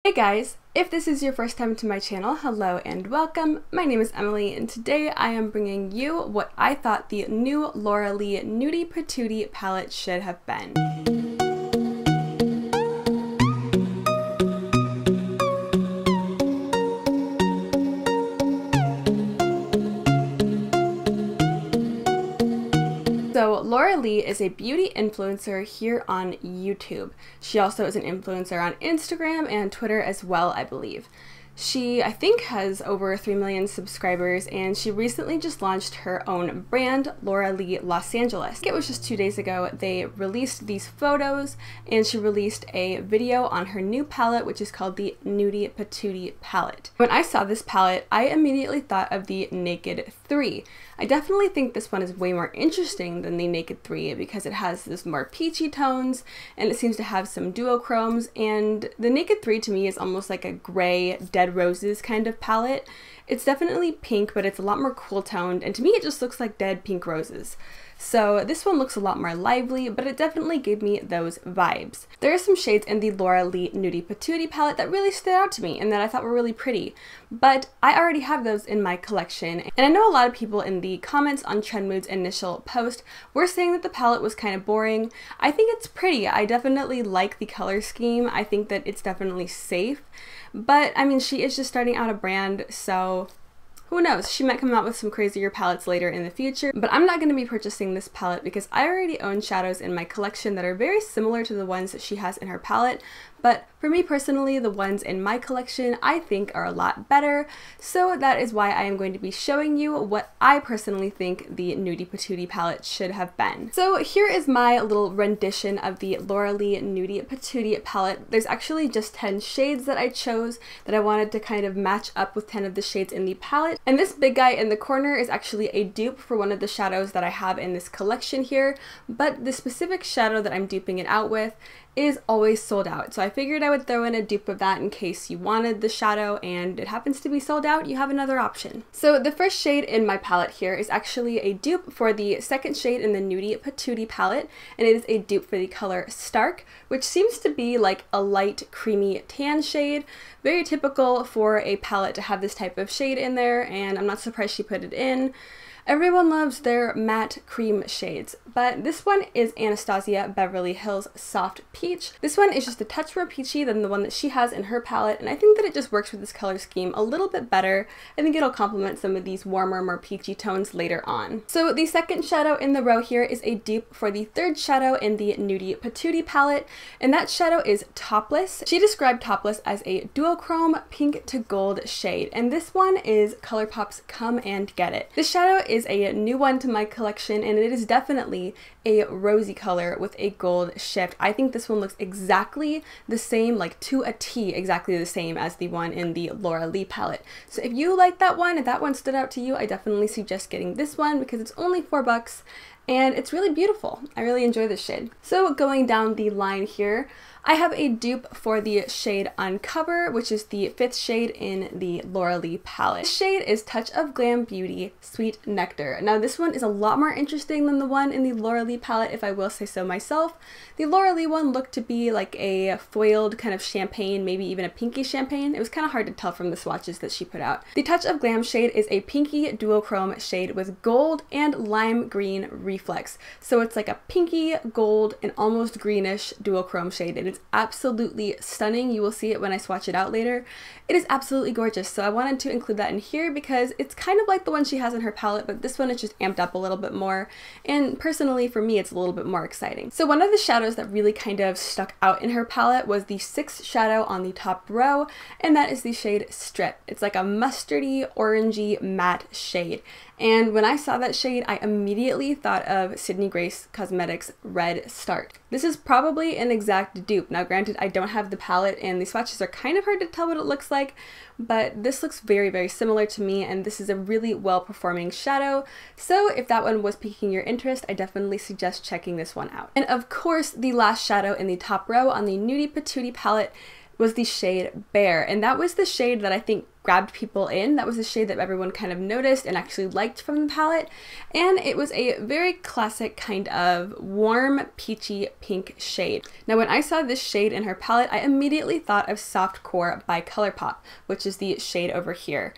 Hey guys, if this is your first time to my channel, hello and welcome. My name is Emily and today I am bringing you what I thought the new Laura Lee Nudie Patootie palette should have been. So Laura Lee is a beauty influencer here on YouTube. She also is an influencer on Instagram and Twitter as well, I believe. She, I think, has over 3 million subscribers, and she recently just launched her own brand, Laura Lee Los Angeles. It was just 2 days ago they released these photos, and she released a video on her new palette, which is called the Nudie Patootie palette. When I saw this palette, I immediately thought of the Naked 3. I definitely think this one is way more interesting than the Naked 3 because it has this more peachy tones and it seems to have some duochromes, and the Naked 3 to me is almost like a gray Dead Roses kind of palette. It's definitely pink, but it's a lot more cool toned, and to me it just looks like dead pink roses. So this one looks a lot more lively, but it definitely gave me those vibes. There are some shades in the Laura Lee Nudie Patootie palette that really stood out to me and that I thought were really pretty, but I already have those in my collection. And I know a lot of people in the comments on Trendmood's initial post were saying that the palette was kind of boring. I think it's pretty. I definitely like the color scheme. I think that it's definitely safe, but I mean, she is just starting out a brand, so who knows, she might come out with some crazier palettes later in the future, but I'm not going to be purchasing this palette because I already own shadows in my collection that are very similar to the ones that she has in her palette, but for me personally, the ones in my collection I think are a lot better, so that is why I am going to be showing you what I personally think the Nudie Patootie palette should have been. So here is my little rendition of the Laura Lee Nudie Patootie palette. There's actually just 10 shades that I chose that I wanted to kind of match up with 10 of the shades in the palette, and this big guy in the corner is actually a dupe for one of the shadows that I have in this collection here, but the specific shadow that I'm duping it out with is always sold out. So I figured I would throw in a dupe of that in case you wanted the shadow and it happens to be sold out, you have another option. So the first shade in my palette here is actually a dupe for the second shade in the Nudie Patootie palette, and it is a dupe for the color Stark, which seems to be like a light creamy tan shade. Very typical for a palette to have this type of shade in there, and I'm not surprised she put it in. Everyone loves their matte cream shades, but this one is Anastasia Beverly Hills Soft Peach. This one is just a touch more peachy than the one that she has in her palette, and I think that it just works with this color scheme a little bit better. I think it'll complement some of these warmer, more peachy tones later on. So the second shadow in the row here is a dupe for the third shadow in the Nudie Patootie palette, and that shadow is Topless. She described Topless as a duochrome pink to gold shade, and this one is ColourPop's Come and Get It. This shadow is a new one to my collection, and it is definitely a rosy color with a gold shift. I think this one looks exactly the same, like to a T, exactly the same as the one in the Laura Lee palette. So if you like that one, if that one stood out to you, I definitely suggest getting this one because it's only $4 and it's really beautiful. I really enjoy this shade. So going down the line here, I have a dupe for the shade Uncover, which is the 5th shade in the Laura Lee palette. This shade is Touch of Glam Beauty Sweet Nectar. Now this one is a lot more interesting than the one in the Laura Lee palette, if I will say so myself. The Laura Lee one looked to be like a foiled kind of champagne, maybe even a pinky champagne. It was kind of hard to tell from the swatches that she put out. The Touch of Glam shade is a pinky duochrome shade with gold and lime green reflex. So it's like a pinky, gold, and almost greenish duochrome shade. It is absolutely stunning. You will see it when I swatch it out later. It is absolutely gorgeous, so I wanted to include that in here because it's kind of like the one she has in her palette, but this one is just amped up a little bit more, and personally for me it's a little bit more exciting. So one of the shadows that really kind of stuck out in her palette was the 6th shadow on the top row, and that is the shade Strip. It's like a mustardy, orangey, matte shade. And when I saw that shade, I immediately thought of Sydney Grace Cosmetics Red Start. This is probably an exact dupe. Now granted, I don't have the palette and the swatches are kind of hard to tell what it looks like, but this looks very, very similar to me, and this is a really well-performing shadow. So if that one was piquing your interest, I definitely suggest checking this one out. And of course, the last shadow in the top row on the Nudie Patootie palette was the shade Bear, and that was the shade that I think grabbed people in. That was the shade that everyone kind of noticed and actually liked from the palette, and it was a very classic kind of warm peachy pink shade. Now when I saw this shade in her palette, I immediately thought of Softcore by ColourPop, which is the shade over here.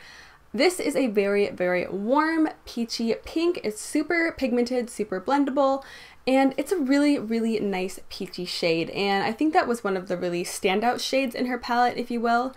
This is a very, very warm peachy pink. It's super pigmented, super blendable, and it's a really, really nice peachy shade, and I think that was one of the really standout shades in her palette, if you will.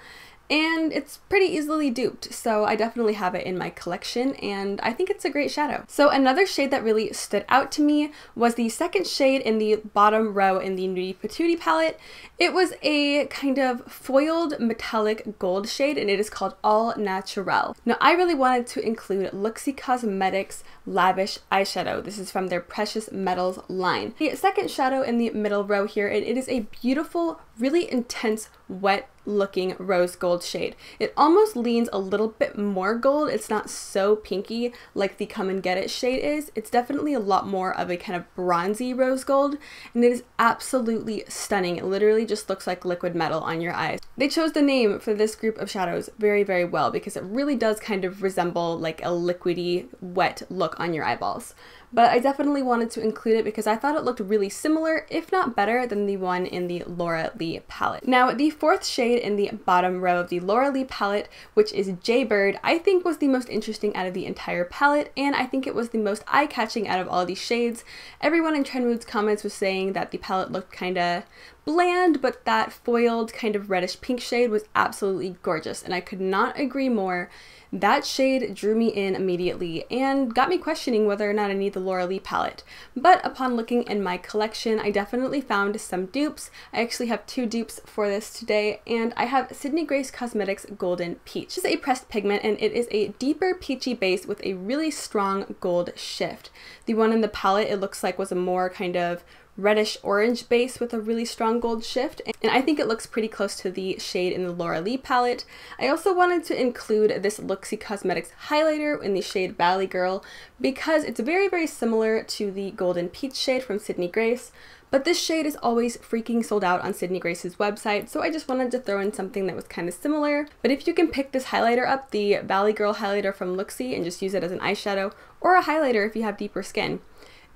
And it's pretty easily duped, so I definitely have it in my collection, and I think it's a great shadow. So another shade that really stood out to me was the second shade in the bottom row in the Nudie Patootie palette. It was a kind of foiled metallic gold shade, and it is called All Naturel. Now I really wanted to include Luxie Cosmetics Lavish Eyeshadow. This is from their Precious Metals line. The second shadow in the middle row here, and it is a beautiful, really intense, wet looking rose gold shade. It almost leans a little bit more gold. It's not so pinky like the Come and Get It shade is. It's definitely a lot more of a kind of bronzy rose gold, and it is absolutely stunning. It literally just looks like liquid metal on your eyes. They chose the name for this group of shadows very, very well, because it really does kind of resemble like a liquidy, wet look on your eyeballs. But I definitely wanted to include it because I thought it looked really similar, if not better, than the one in the Laura Lee palette. Now, the fourth shade in the bottom row of the Laura Lee palette, which is Jaybird, I think was the most interesting out of the entire palette, and I think it was the most eye-catching out of all these shades. Everyone in Trendmood's comments was saying that the palette looked kinda bland, but that foiled kind of reddish pink shade was absolutely gorgeous, and I could not agree more. That shade drew me in immediately and got me questioning whether or not I need the Laura Lee palette. But upon looking in my collection, I definitely found some dupes. I actually have 2 dupes for this today, and I have Sydney Grace Cosmetics Golden Peach. This is a pressed pigment, and it is a deeper peachy base with a really strong gold shift. The one in the palette, it looks like, was a more kind of reddish orange base with a really strong gold shift, and I think it looks pretty close to the shade in the Laura Lee palette. I also wanted to include this Luxie Cosmetics highlighter in the shade Valley Girl because it's very, very similar to the Golden Peach shade from Sydney Grace, but this shade is always freaking sold out on Sydney Grace's website, so I just wanted to throw in something that was kind of similar. But if you can pick this highlighter up, the Valley Girl highlighter from Luxie, and just use it as an eyeshadow or a highlighter if you have deeper skin,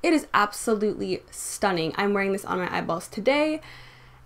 it is absolutely stunning. I'm wearing this on my eyeballs today,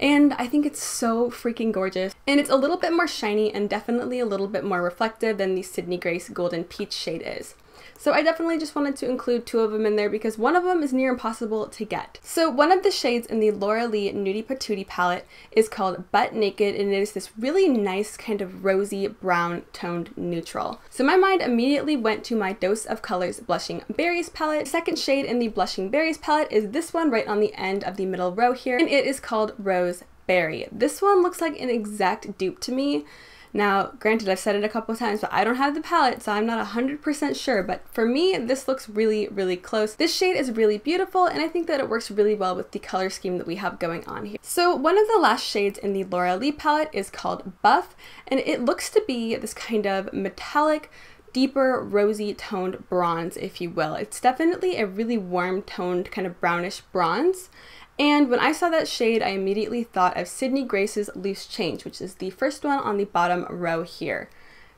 and I think it's so freaking gorgeous. And it's a little bit more shiny and definitely a little bit more reflective than the Sydney Grace Golden Peach shade is. So I definitely just wanted to include 2 of them in there because one of them is near impossible to get. So one of the shades in the Laura Lee Nudie Patootie palette is called Butt Naked, and it is this really nice kind of rosy brown toned neutral. So my mind immediately went to my Dose of Colors Blushing Berries palette. The second shade in the Blushing Berries palette is this one right on the end of the middle row here, and it is called Rose Berry. This one looks like an exact dupe to me. Now, granted, I've said it a couple of times, but I don't have the palette, so I'm not 100% sure, but for me, this looks really, really close. This shade is really beautiful, and I think that it works really well with the color scheme that we have going on here. So one of the last shades in the Laura Lee palette is called Buff, and it looks to be this kind of metallic, deeper rosy toned bronze, if you will. It's definitely a really warm toned kind of brownish bronze. And when I saw that shade, I immediately thought of Sydney Grace's Loose Change, which is the first one on the bottom row here.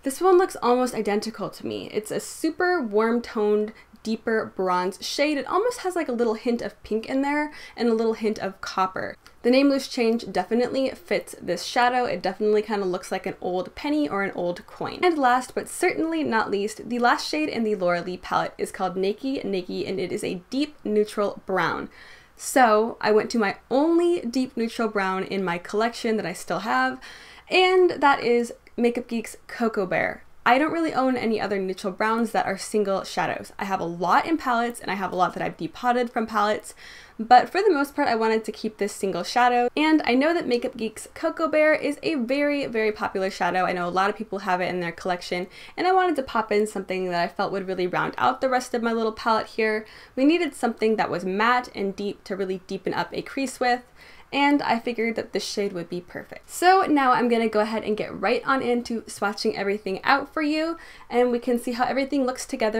This one looks almost identical to me. It's a super warm toned, deeper bronze shade. It almost has like a little hint of pink in there and a little hint of copper. The name Loose Change definitely fits this shadow. It definitely kind of looks like an old penny or an old coin. And last but certainly not least, the last shade in the Laura Lee palette is called Nakey Nakey, and it is a deep neutral brown. So I went to my only deep neutral brown in my collection that I still have, and that is Makeup Geek's Cocoa Bear. I don't really own any other neutral browns that are single shadows. I have a lot in palettes, and I have a lot that I've depotted from palettes, but for the most part I wanted to keep this single shadow. And I know that Makeup Geek's Cocoa Bear is a very, very popular shadow. I know a lot of people have it in their collection, and I wanted to pop in something that I felt would really round out the rest of my little palette here. We needed something that was matte and deep to really deepen up a crease with, and I figured that this shade would be perfect. So now I'm gonna go ahead and get right on into swatching everything out for you, and we can see how everything looks together.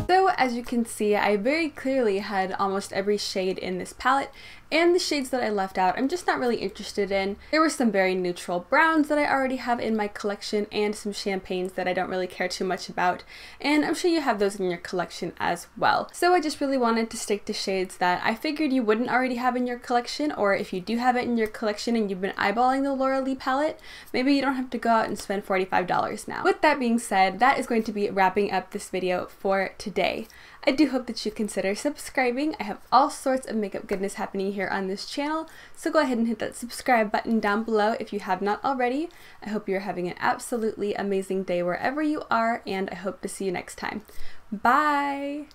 So can see, I very clearly had almost every shade in this palette, and the shades that I left out I'm just not really interested in. There were some very neutral browns that I already have in my collection and some champagnes that I don't really care too much about, and I'm sure you have those in your collection as well. So I just really wanted to stick to shades that I figured you wouldn't already have in your collection, or if you do have it in your collection and you've been eyeballing the Laura Lee palette, maybe you don't have to go out and spend $45 now. With that being said, that is going to be wrapping up this video for today. I do hope that you consider subscribing. I have all sorts of makeup goodness happening here on this channel, so go ahead and hit that subscribe button down below if you have not already. I hope you're having an absolutely amazing day wherever you are, and I hope to see you next time. Bye!